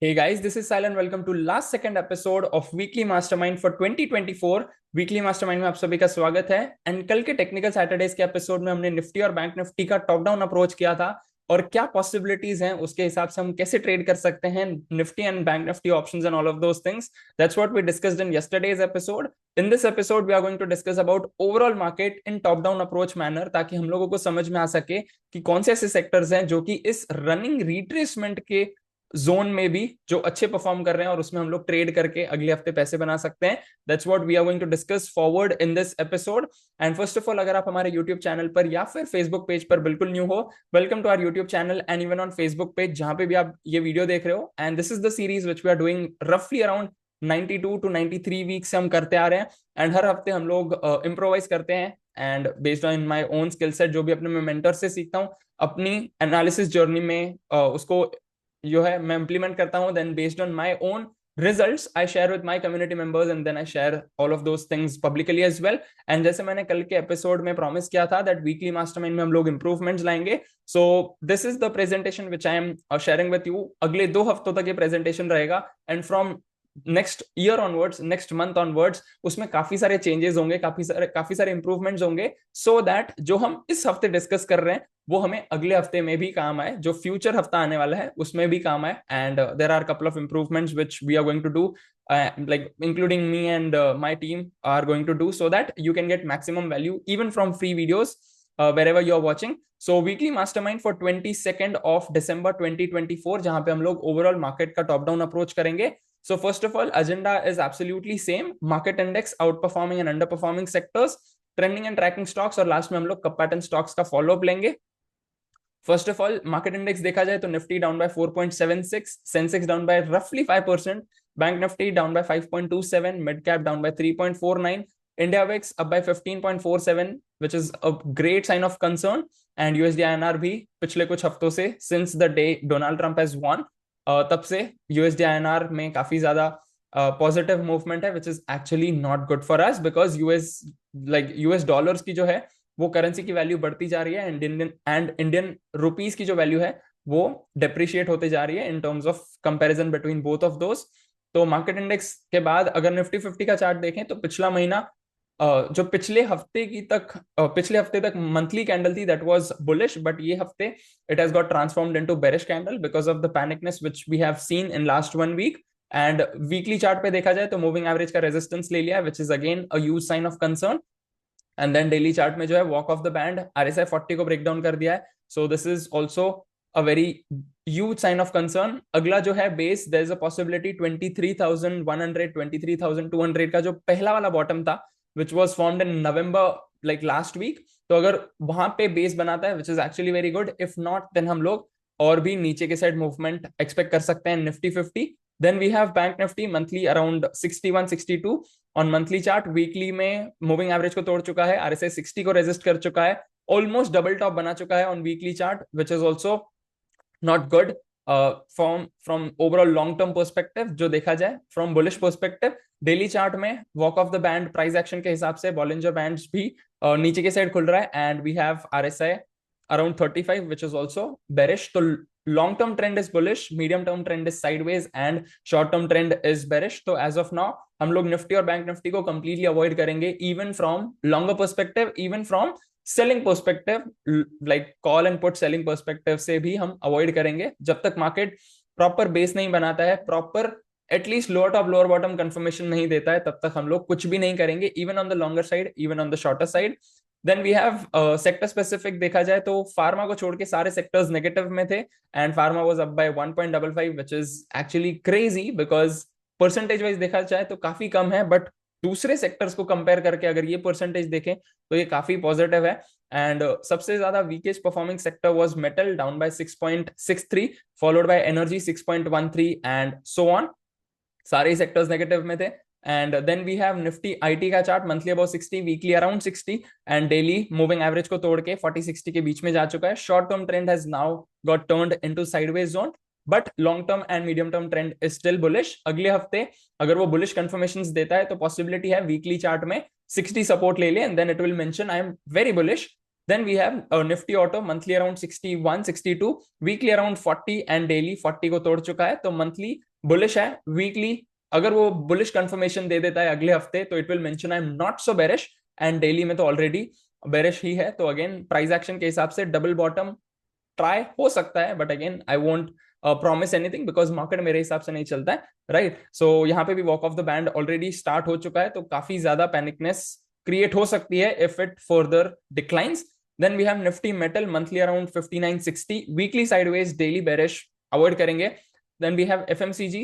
Hey guys, this is Sal and welcome to last second episode of Weekly Mastermind for 2024। Weekly mastermind में आप सभी का स्वागत है। एंड कल के टेक्निकल सैटरडेज के एपिसोड में हमने निफ्टी और बैंक निफ्टी का टॉप डाउन अप्रोच किया था और क्या पॉसिबिलिटीज हैं उसके हिसाब से हम कैसे ट्रेड कर सकते हैं Nifty and bank Nifty options and all of those things. That's what we discussed in yesterday's episode. In this episode we are going to discuss about overall market in top down approach manner, ताकि हम लोगों को समझ में आ सके कि कौन से ऐसे सेक्टर्स हैं जो कि इस रनिंग रिट्रेसमेंट के जोन में भी जो अच्छे परफॉर्म कर रहे हैं और उसमें हम लोग ट्रेड करके अगले हफ्ते पैसे बना सकते हैं। That's what we are going to discuss forward in this episode. And first of all, अगर आप हमारे यूट्यूब चैनल पर या फिर फेसबुक पेज पर बिल्कुल न्यू हो, welcome to our YouTube channel and even on Facebook page जहां पे भी आप ये वीडियो देख रहे हो। And this is the series which we are doing रफली अराउंड 92 टू 93 वीक से हम करते आ रहे हैं। एंड हर हफ्ते हम लोग इम्प्रोवाइज करते हैं and based on my own skill set, जो भी अपने मेंटर से सीखता हूँ अपनी एनालिसिस जर्नी में उसको जो है मैं इंप्लीमेंट करता हूँ। Then based on my own results I share with my community members and then I share all of those things publicly as well. And जैसे मैंने कल के एपिसोड में प्रॉमिस किया था दैट वीकली मास्टरमाइंड में हम लोग इंप्रूवमेंट्स लाएंगे। सो this is the presentation which I am sharing with you. अगले 2 हफ्तों तक ये प्रेजेंटेशन रहेगा and from next year onwards, next month onwards, उसमें काफी सारे चेंजेस होंगे, काफी सारे इंप्रूवमेंट्स होंगे, सो दैट जो हम इस हफ्ते डिस्कस कर रहे हैं वो हमें अगले हफ्ते में भी काम आए, जो फ्यूचर हफ्ता आने वाला है उसमें भी काम आए। And there are couple of improvements which we are going to do, like including me and my team are going to do, so that you can get maximum value even from free videos wherever you are watching. So weekly mastermind for 22nd of December 2024, जहां पे हम लोग overall market का top down approach करेंगे। So first of all, agenda is absolutely same: market index, outperforming and underperforming sectors, trending and tracking stocks, और last में हम लोग कप पैटर्न स्टॉक्स का फॉलो अप लेंगे। First of all, market index देखा जाए तो Nifty down by 4.76, Sensex down by रफली 5%, bank Nifty down by 5.27, mid cap down by 3.49, India VIX up by 15.47, which is a great sign of concern। And USD INR भी पिछले कुछ हफ्तों से, since the day Donald Trump has won, तब से USD INR में काफी ज्यादा पॉजिटिव मूवमेंट है, which is actually not good for us, because US dollars की जो है वो करेंसी की वैल्यू बढ़ती जा रही है एंड इंडियन रुपीस की जो वैल्यू है वो डेप्रिशिएट होते जा रही है in terms of comparison between both of those. तो मार्केट इंडेक्स के बाद अगर निफ्टी 50 का चार्ट देखें तो पिछला महीना जो पिछले हफ्ते तक मंथली कैंडल थी दैट वाज बुलिश, बट ये हफ्ते it has got transformed into bearish candle because of the panicness which we have seen in last 1 week. And weekly chart पे देखा जाए तो मूविंग एवरेज का रेजिस्टेंस ले लिया, which is again a huge sign of concern. And then daily chart में जो है walk of the band RSI 40 को ब्रेक डाउन कर दिया है। So this is also a very huge sign of concern. अगला जो है base, there is a possibility 23,100 23,200 का जो पहला वाला बॉटम था which was formed in November like last week, तो अगर वहां पे बेस बनाता है which is actually very good. If not then हम लोग और भी नीचे के साइड मूवमेंट एक्सपेक्ट कर सकते हैं Nifty 50। Then we have bank Nifty monthly around 61 62 on monthly chart. Weekly में मूविंग एवरेज को तोड़ चुका है, आरएसआई 60 को रेजिस्ट कर चुका है, ऑलमोस्ट डबल टॉप बना चुका है on weekly chart, which is also not good from overall long term perspective. जो देखा जाए from bullish perspective, daily chart में walk of the band price action के हिसाब से बॉलिंजर बैंड्स भी नीचे के साइड खुल रहा है and we have RSI around 35, which is also bearish. So long term trend is bullish, medium term trend is sideways and short term trend is bearish. तो as of now हम लोग Nifty और bank Nifty को completely avoid करेंगे, even from longer perspective, even from selling perspective, like call and put selling perspective से भी हम avoid करेंगे जब तक मार्केट प्रॉपर बेस नहीं बनाता है, proper at least lower top lower bottom confirmation नहीं देता है, तब तक हम लोग कुछ भी नहीं करेंगे, even on the longer side, even on the shorter side. Then we have sector specific देखा जाए तो फार्मा को छोड़ के सारे सेक्टर्स नेगेटिव में थे and pharma was up by 1.55, which is actually crazy because percentage wise देखा जाए तो काफी कम है, बट दूसरे सेक्टर्स को कंपेयर करके अगर ये परसेंटेज देखें तो ये काफी पॉजिटिव है। एंड सबसे ज्यादा weakest performing sector was metal down by 6.63, followed by energy 6.13 and so on. सारे सेक्टर्स नेगेटिव में थे। And then we have Nifty IT का chart monthly about 60, weekly around 60 and daily moving average को तोड़ के 40 60 के बीच में जा चुका है। Short term trend has now got turned into sideways zone, but long term and medium term trend is still bullish. अगले हफ्ते अगर वो बुलिश कंफर्मेशंस देता है तो पॉसिबिलिटी है वीकली चार्ट में 60 सपोर्ट ले ले and then it will mention I am very bullish. Then we have Nifty Auto monthly around 61, 62, weekly around 40 and daily 40 को तोड़ चुका है, तो monthly bullish है. Weekly अगर वो bullish confirmation दे देता है अगले हफ्ते तो it will mention I am not so bearish, and daily में तो already bearish ही है. तो again price action के हिसाब से double bottom try हो सकता है, but again I won't promise anything because market मेरे हिसाब से नहीं चलता है, right? So यहाँ पे भी walk off the band already start हो चुका है, तो काफी ज्यादा पैनिकनेस क्रिएट हो सकती है if it further declines. Then we have Nifty Metal monthly around 59.60, weekly sideways, daily bearish, avoid करेंगे. Then we have FMCG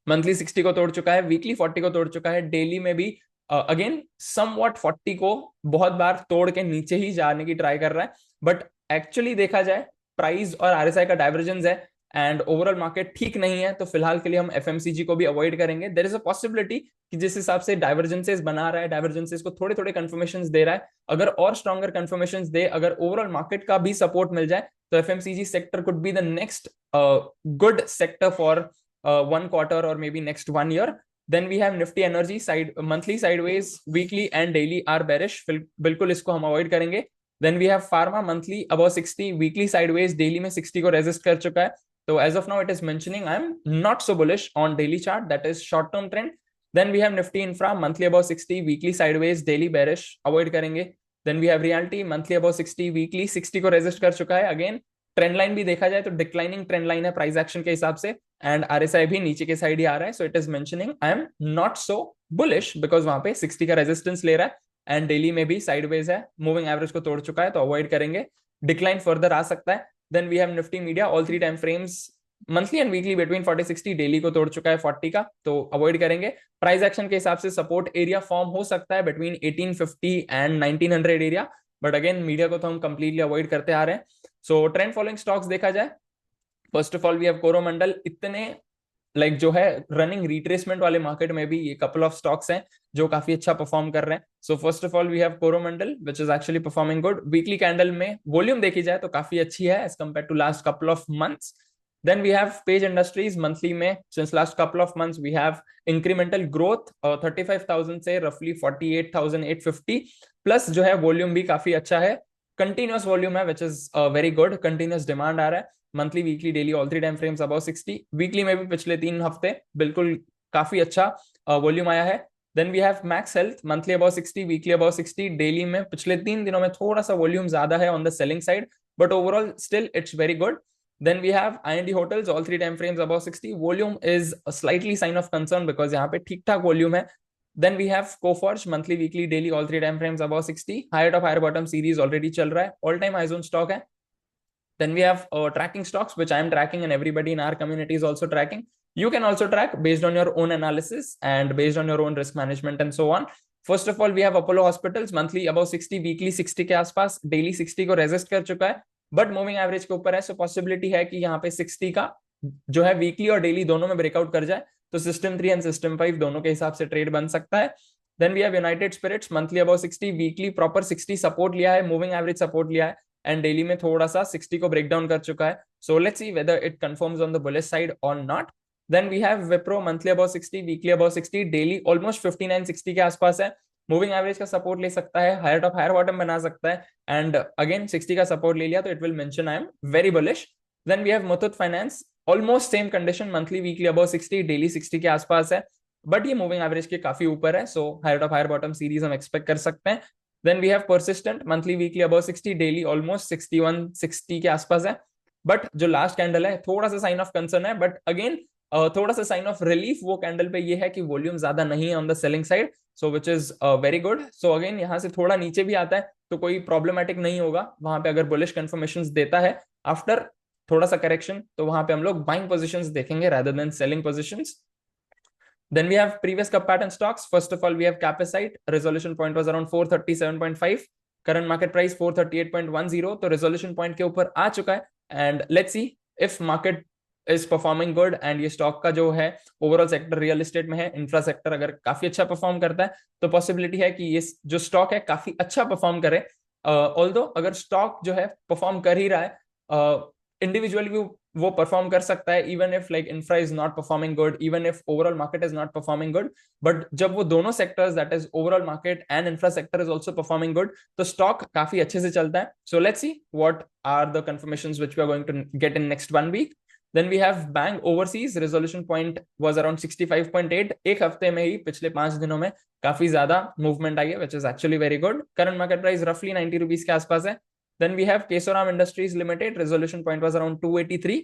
monthly 60 को तोड़ चुका है, weekly 40 को तोड़ चुका है, daily में भी अगेन somewhat 40 को बहुत बार तोड़ के नीचे ही जाने की ट्राई कर रहा है, बट एक्चुअली देखा जाए प्राइस और आरएसआई का डाइवर्जेंस है एंड ओवरऑल मार्केट ठीक नहीं है, तो फिलहाल के लिए हम एफएमसीजी को भी अवॉइड करेंगे. देयर इज अ पॉसिबिलिटी कि जिस हिसाब से डाइवर्जेंसेस बना रहा है, डाइवर्जेंसेस को थोड़े थोड़े कंफर्मेशंस दे रहा है, अगर और स्ट्रॉन्गर कंफर्मेशंस दे, अगर ओवरऑल मार्केट का भी सपोर्ट मिल जाए, तो FMCG sector could be the next good sector for 1 quarter or maybe next 1 year. Then we have Nifty Energy side monthly sideways, weekly and daily are bearish. बिल्कुल इसको हम avoid करेंगे. Then we have Pharma monthly above 60, weekly sideways, daily में 60 को resist कर चुका है. So as of now it is mentioning I am not so bullish on daily chart, that is short term trend. Then we have Nifty Infra monthly above 60, weekly sideways, daily bearish, avoid करेंगे. Then we have Realty monthly above 60, weekly 60 को resist कर चुका है. Again trend line भी देखा जाए तो declining trend line है प्राइस एक्शन के हिसाब से, एंड आरएसआई भी नीचे के साइड ही आ रहा है. So it is mentioning I am not so bullish because वहां पे 60 का रेजिस्टेंस ले रहा है एंड डेली में भी साइडवेज है, मूविंग एवरेज को तोड़ चुका है, तो अवॉइड करेंगे. डिक्लाइन फर्दर आ सकता है. Then we have Nifty media all 3 time frames monthly and weekly between 40-60, daily को तोड़ चुका है 40 का, तो अवॉइड करेंगे. प्राइस एक्शन के हिसाब से सपोर्ट एरिया फॉर्म हो सकता है between 1850 and 1900 area, but again media को तो हम कंप्लीटली अवॉइड करते आ रहे हैं. सो ट्रेंड फॉलोइंग स्टॉक्स देखा जाए, first of all we have Coromandel. इतने लाइक जो है रनिंग रिट्रेसमेंट वाले मार्केट में भी ये कपल ऑफ स्टॉक्स हैं जो काफी अच्छा परफॉर्म कर रहे हैं. So first of all we have Coromandel which is actually performing good. Weekly candle में वॉल्यूम देखी जाए तो काफी अच्छी है as compare to last couple of months. Then we have Page Industries monthly में since last couple of months we have incremental growth 35,000 से roughly 48,850 plus जो है वॉल्यूम भी काफी अच्छा है, कंटिन्यूअस वॉल्यूम है which is very good, continuous demand आ रहा है. Monthly weekly daily all 3 time frames above 60, weekly में भी पिछले 3 हफ्ते बिल्कुल काफी अच्छा वॉल्यूम आया है. Then we have Max Health monthly above 60, weekly above 60, daily में पिछले 3 दिनों में थोड़ा सा वॉल्यूम ज्यादा है on the selling side, but overall still it's very good. Then we have IND Hotels, all 3 time frames above 60. Volume is a slightly sign of concern because यहाँ पे ठीक ठाक volume है. Then we have Coforge monthly, weekly, daily, all 3 time frames above 60. Higher top, higher bottom series already चल रहा है, all time high zone stock है. Then we have tracking stocks which I am tracking and everybody in our community is also tracking. You can also track based on your own analysis and based on your own risk management and so on. First of all, we have Apollo Hospitals monthly above 60, weekly 60 के आसपास, daily 60 को resist कर चुका है, but moving average के ऊपर है. सो possibility है कि यहाँ पे 60 का जो है वीकली और डेली दोनों में ब्रेकआउट कर जाए, तो सिस्टम 3 एंड सिस्टम 5 दोनों के हिसाब से ट्रेड बन सकता है. Then we have United Spirits monthly above 60, weekly proper 60 support लिया है, मूविंग एवरेज सपोर्ट लिया है, एंड डेली में थोड़ा सा 60 को ब्रेक डाउन कर चुका है. So let's see whether it confirms on the bullish side और not. Then we have Wipro monthly above 60, weekly above 60, daily almost 59-60 के आसपास है, मूविंग एवरेज का सपोर्ट ले सकता है, हायर टॉप हायर बॉटम बना सकता है, एंड अगेन 60 का सपोर्ट ले लिया तो it will mention I am very bullish. Then we have Muthoot Finance almost same condition, monthly weekly above 60, daily 60 के आसपास है, बट ये मूविंग एवरेज के काफी ऊपर है, so higher top higher bottom series हम एक्सपेक्ट कर सकते हैं. Then we have Persistent monthly weekly above 60, daily almost 61-60 के आसपास है, बट जो लास्ट कैंडल है थोड़ा सा साइन ऑफ कंसर्न है, बट अगेन थोड़ा सा साइन ऑफ रिलीफ वो कैंडल पे ये है कि वॉल्यूम ज्यादा नहीं है on the selling side, so which is very good. So again यहाँ से थोड़ा नीचे भी आता है तो कोई प्रॉब्लमेटिक नहीं होगा वहां पे, अगर बुलिश कंफर्मेशंस देता है आफ्टर थोड़ा सा करेक्शन, तो वहां पे हम लोग बाइंग पोजीशंस देखेंगे rather than selling positions. Then we have previous cup pattern stocks. First of all, we have Capacite. Resolution point was around 437.5. Current market price 438.10. तो resolution point के ऊपर आ चुका है, and let's see if market is performing good and ये stock का जो है overall sector real estate में है, इंफ्रा सेक्टर अगर काफी अच्छा परफॉर्म करता है तो पॉसिबिलिटी है कि ये जो स्टॉक है काफी अच्छा परफॉर्म करे. ऑल्दो अगर स्टॉक जो है परफॉर्म कर ही रहा है इंडिविजुअली वो परफॉर्म कर सकता है, even if like infra is not performing good, even if overall market is not performing good, but जब वो दोनों sectors that is overall market and infra sector is also performing good, तो stock काफी अच्छे से चलता है. So let's see what are the confirmations which we are going to get in next 1 week. Then we have Bank Overseas. Resolution point was around 65.8. एक हफ्ते में ही पिछले 5 दिनों में काफी ज्यादा मूवमेंट आई है, which is actually very good. Current market price roughly 90 rupees के आसपास है. Then we have Kesoram Industries Limited. Resolution point was around 283.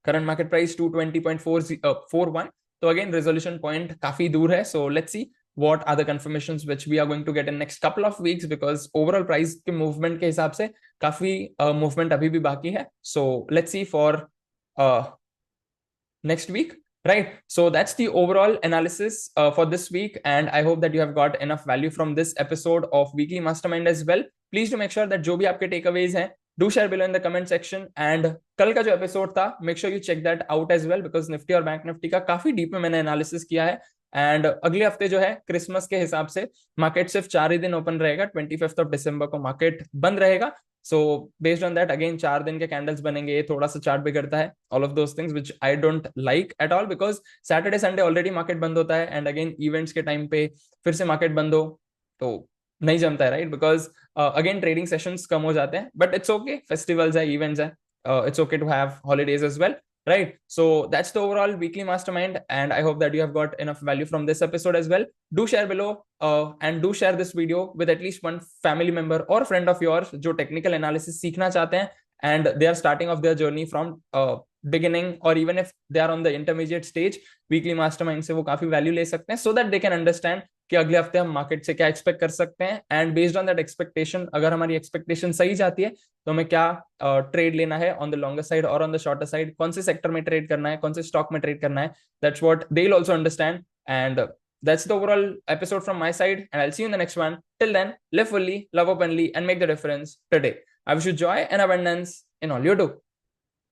Current market price 220.41. So again, resolution point काफी दूर है. So let's see what are the confirmations which we are going to get in next couple of weeks, because overall price के movement के हिसाब से काफी movement अभी भी बाकी है. So let's see for next week, right? So that's the overall analysis for this week, and I hope that you have got enough value from this episode of Weekly Mastermind as well. Please do make sure that जो भी आपके takeaways हैं, do share below in the comment section. And कल का जो episode था, make sure you check that out as well, because Nifty और Bank Nifty का काफी deep में मैंने analysis किया है. एंड अगले हफ्ते जो है क्रिसमस के हिसाब से मार्केट सिर्फ 4 ही दिन ओपन रहेगा. 25th ऑफ दिसंबर को मार्केट बंद रहेगा. So based on that, again 4 दिन के कैंडल्स बनेंगे, ये थोड़ा सा चार्ट बिगड़ता है. All of those things which I don't like at all, because Saturday Sunday already market बंद होता है, एंड अगेन इवेंट्स के टाइम पे फिर से मार्केट बंद हो तो नहीं जमता है, right? Because again trading sessions कम हो जाते हैं. बट इट्स ओके, फेस्टिवल्स है, इवेंट्स है, it's okay to have holidays as well, right? So that's the overall weekly mastermind, and I hope that you have got enough value from this episode as well. Do share below and do share this video with at least one family member or friend of yours जो technical analysis सीखना चाहते हैं and they are starting off their journey from beginning, or even if they are on the intermediate stage, weekly mastermind से वो काफी value ले सकते हैं, so that they can understand कि अगले हफ्ते हम मार्केट से क्या एक्सपेक्ट कर सकते हैं. And based on that expectation, अगर हमारी एक्सपेक्टेशन सही जाती है तो हमें क्या ट्रेड लेना है ऑन द लॉन्गर साइड और ऑन द शॉर्टर साइड, कौन से सेक्टर में ट्रेड करना है, कौन से स्टॉक में ट्रेड करना है. That's what they will also understand. And that's the overall episode from my side, and I'll see you in the next one. Till then, live fully, love openly, and make the difference today. I wish you joy and abundance in all you do.